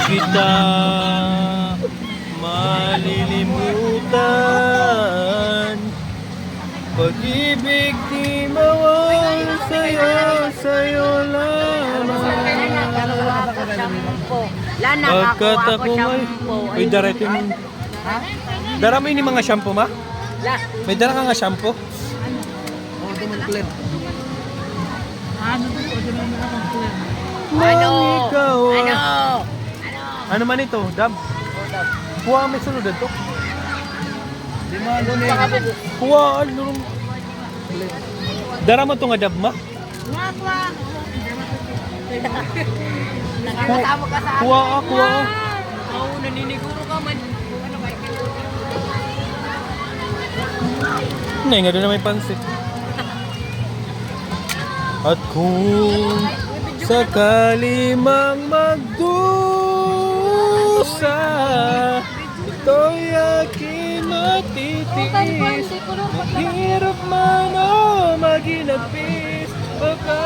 kita malilimutan. Pag-ibig di mawal sa'yo lamang. Pagkat ako may darating. Dara mo ini mga shampoo ma? May dara ka nga shampoo? Ano? Ikaw, Ano? ano man ito? Dab? Kuha may sunod ito. Kuha, ano? Dara mo ito nga dab ma? Nakakasama ka sa Kuha ka, kuha ka. Oo, naniniguro ka man. Hindi nga doon na may pansit. At kung sakali mang magdusa, ito'y aking matitiis. Hirap man o maginagpis, baka